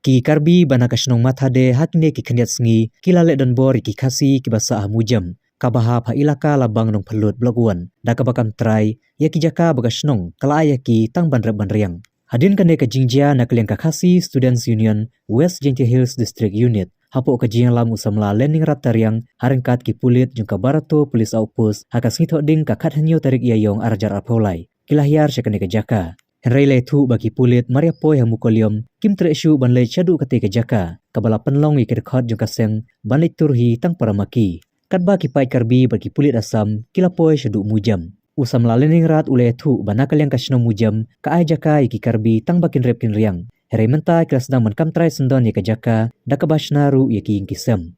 Ki karbi bana kasnong mathade hakne ki khanyat sngi kilale don bor ki khasi ki basa mujam kabaha pha ilaka labang nong phalut blogwan dakabakam trai ya ki jaka bagasnong kala ya ki tang banrep banriang hadin kane ka jingjia nakleng ka khasi Students Union West Jengke Hills District Unit hapo ka jiang lam usamla lening ratariang harengkat ki pulit jungka barato police outpost hakas ngitho ding ka khat hanyo tarik yayong arajar apolai kilahyar syakane ka jaka Henry le thu bagi pulit Maria Poi hamukolium kim treshu banlei chadu kate ke jaka kabala penlong ikir khot jung kaseng banlei turhi tang paramaki katba ki pai karbi bagi pulit asam kilapoi chadu mujam usam lalening rat ule thu banakal yang kasno mujam ka ai jaka iki karbi tang bakin rep kin riang Henry mentai kelas dang man kam trai sendon ye ke jaka dakabashnaru ye ki ingkisem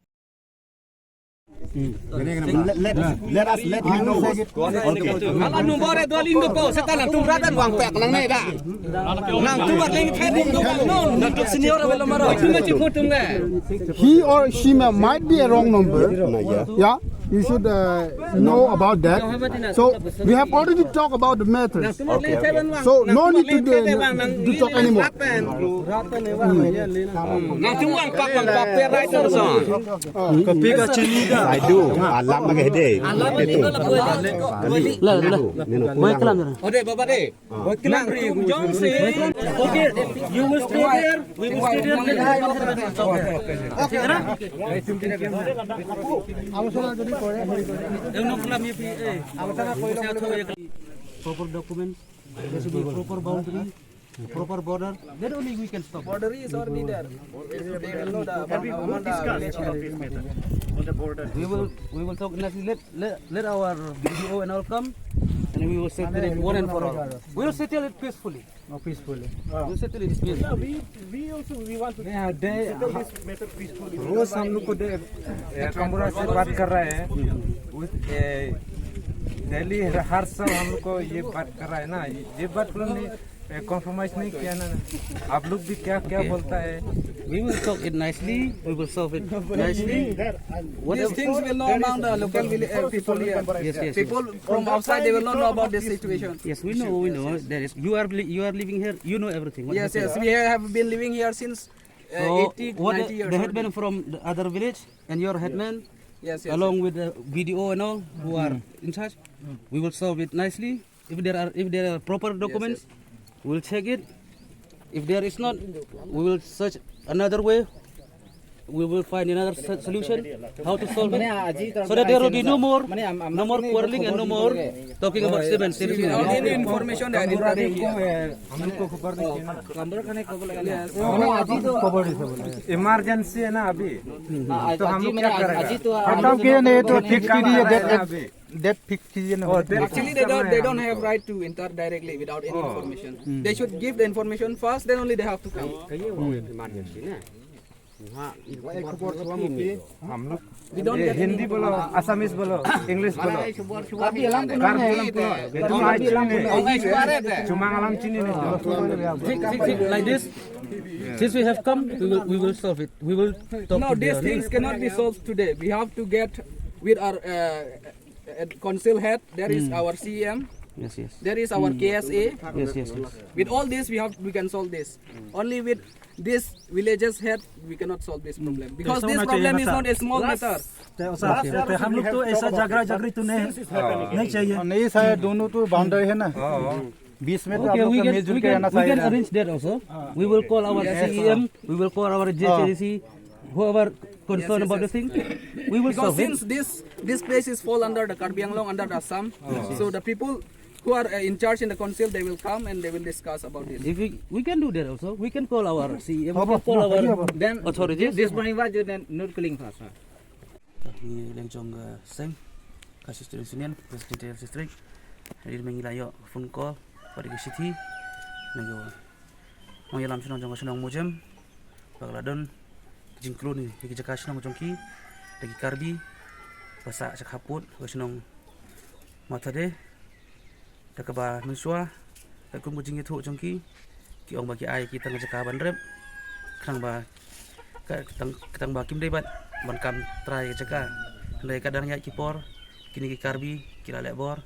Let him know. Kalau nomor itu lindo po, setelah tumradan wang pek nang neda. Nang tuat lagi trading do non. Nak senior belum marah. Cuma ciputung le. He or she might be a wrong number. Yeah, you should know about that. So we have already talked about the matters. So no need to talk anymore. Nang tuang pak writer son. Kopi ka chinida. I do. Alam magede. Ode baba de. Kelang ri jong se. Okay, you will stay there. We will stay there. Okay, na? Proper documents, there should be proper boundary, proper border. Then only we can stop. Border is already there. They will know the We will talk nicely. Let our BDO and all come, and we will settle it one and for all. We will settle it peacefully. No, peacefully. We will settle it peacefully. we want to settle this matter peacefully. रोज हम लोग को कमरा से बात कर रहे हैं डेली हर सब हम लोग को ये बात कर रहा है ना ये बात कॉम्प्रोमाइज नहीं किया ना आप लोग भी क्या क्या बोलता है We will talk it nicely. We will solve it nicely. These things will know among the local people here. Yes. People from outside, they will not know about this situation. Yes, we know. There is. You are living here. You know everything. What Yes. happened. We have been living here since So 80, what 90 years. the headman from the other village and your headman, Yes. along with the BDO and all who are in charge, we will solve it nicely. If there are proper documents, we will check it. If there is not, we will search another way. We will find another solution how to solve it, so that there will be no more quarreling and no more talking about cement. Without any information that is not here. Emergency है ना अभी तो हम लोग क्या करेंगे खत्म किए नहीं तो ठीक कीजिए डेट फिक्स कीजिए ना Actually, they don't have right to enter directly without any information. They should give the information first, then only they have to come. हम लोग We don't get any. Hindi बोलो असमीज बोलो इंग्लिश बोलो cuma alam sini nih Like this, since we have come, we will solve it. We will talk No, to these things cannot be solved today. We have to get with our council head. There is our CM. Yes. There is our KSA. Yes. With all this, we can solve this. Only with this villages head, we cannot solve this problem because this problem is not a small matter. हम लोग तो ऐसा झगड़ा तो नहीं चाहिए नहीं शायद दोनों तो बाउंड्री है ना 20 में तो आप Okay, लोग we का मिलजुल के रहना can चाहिए arrange that also. We will call our CEM. We will call our JCDC. Whoever concerned about the thing, we will Because solve it. since this place is fall under the Karbi Anglong, under the Assam, so the people who are in charge in the council, they will come and they will discuss about this. If we can do that also. We can call our CEM. We can call our then authorities. this morning was not killing first. Ni Lengchong Seng, Kasus Students Union, President District. Hadir mengilayo phone call pada ke city. Nego mau yalam senang jong senang mujam. Bagladon jingklu ni di jaka senang jongki. Lagi karbi basa cakaput senang mata de. Dakaba mensua kum jing itu jongki. Ki ong bagi ai kita ngajaka bandrep. Kang ba ketang ba kim debat ban kam trai jaka. Lai kadang ya kipor kini ki karbi kila lek bor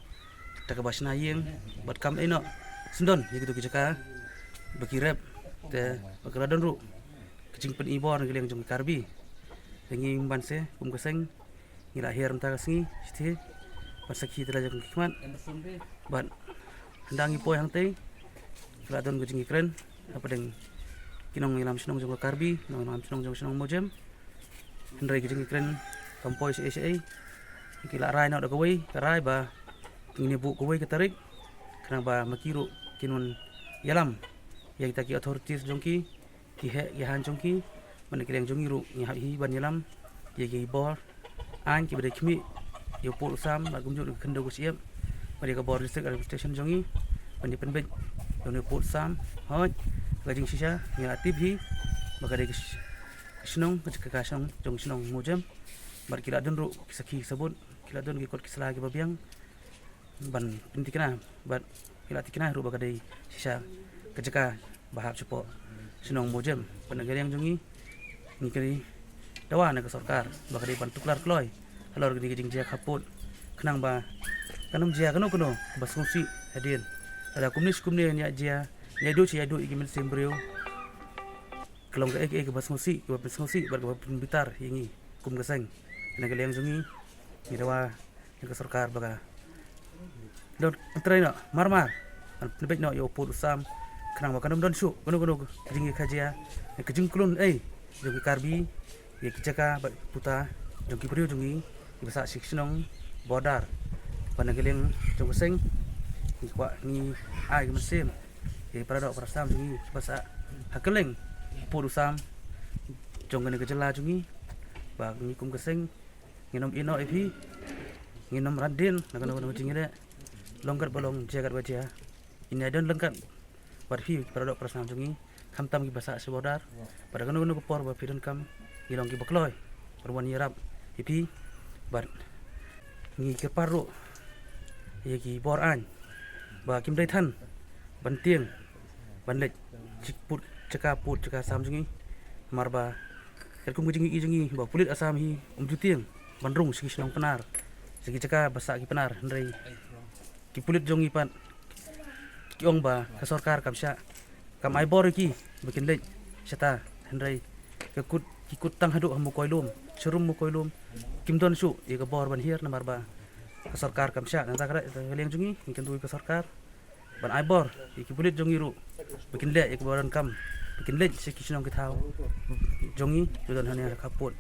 tak basna yeng bat kam eno sendon ye gitu kijaka bakirep te bakradon ru kicing pen ibor ngeleng jong karbi pengi banse kum keseng ngila her mta kasngi sthi pasakhi tela jong kikman ban hendangi po yang tei kladon kicing kren apa deng kinong ilam sinong jong karbi nong ilam sinong jong sinong mojem hendrai kicing kren kampoi se kila rai nak kawai karai ba ini bu kawai ketarik kenapa makiru kinun yalam yang kita ki authorities jongki ki he yahan jongki mana kirang jongi ru hi ban yalam ye ki bor an ki bade khmi yo pol sam ba gumju khando ko siap bade ka bor district administration jongi bani penbet yo pol sam hoj gajing sisa ya aktif hi maka de snong ka snong jong snong mojam bar kila don ru sakhi sabut kila don ki kot kisla ki babiang ban pintikna bat kila tikna ru bakadai sisa kejaka bahap cepo senong mojem penegari yang jongi ngikeri dawa na ke sarkar bakadai bantu klar kloy halor gini gijing jia kaput kenang ba kanum jia kano bas ngsi hadin ada kumni nya jia nya do cia do igimen sembrio kelong ke bas ngsi bar bitar hingi kum geseng penegari yang jongi dawa na ke sarkar baka don trainer marmar nebek no yo put sam kenang ba kanum don su gono jingi khajia kejing klun jongi karbi ye kijaka puta jongi priu jongi basa siksinong bodar panageleng jong seng kwa ni ai mesim ye parado parasam jongi basa hakeleng put sam jongi kejela jongi ba ni kum keseng nginom ino epi nginom radin nagono jingi de longgar bolong jagat baca ini ada lengkap warfi pada perasaan jungi kamtam ki basa sebodar pada kanu kepor ba pidan kam ilong ki bakloy perwan yarap ipi bar ngi keparu ye ki bor an ba kim dai than bantieng banlek cikput ceka sam jungi marba kelkum jingi jungi ba pulit asam hi jutieng bandrung sigi senong penar sigi ceka basa ki penar ndrei ki pulit jongi pan kiong ba ka sarkar kamsha kam ai bor ki bikin lek seta hendrai kekut kikut tang hadu hamu koilum serum mu koilum kim don su ye ka bor ban hier namar ba ka sarkar kamsha nang takra leng jungi ngken tu ka sarkar ban ai bor ki pulit jongi ru bikin lek ye ka boran kam bikin lek sikisnong ki thau jongi jodon hanya kaput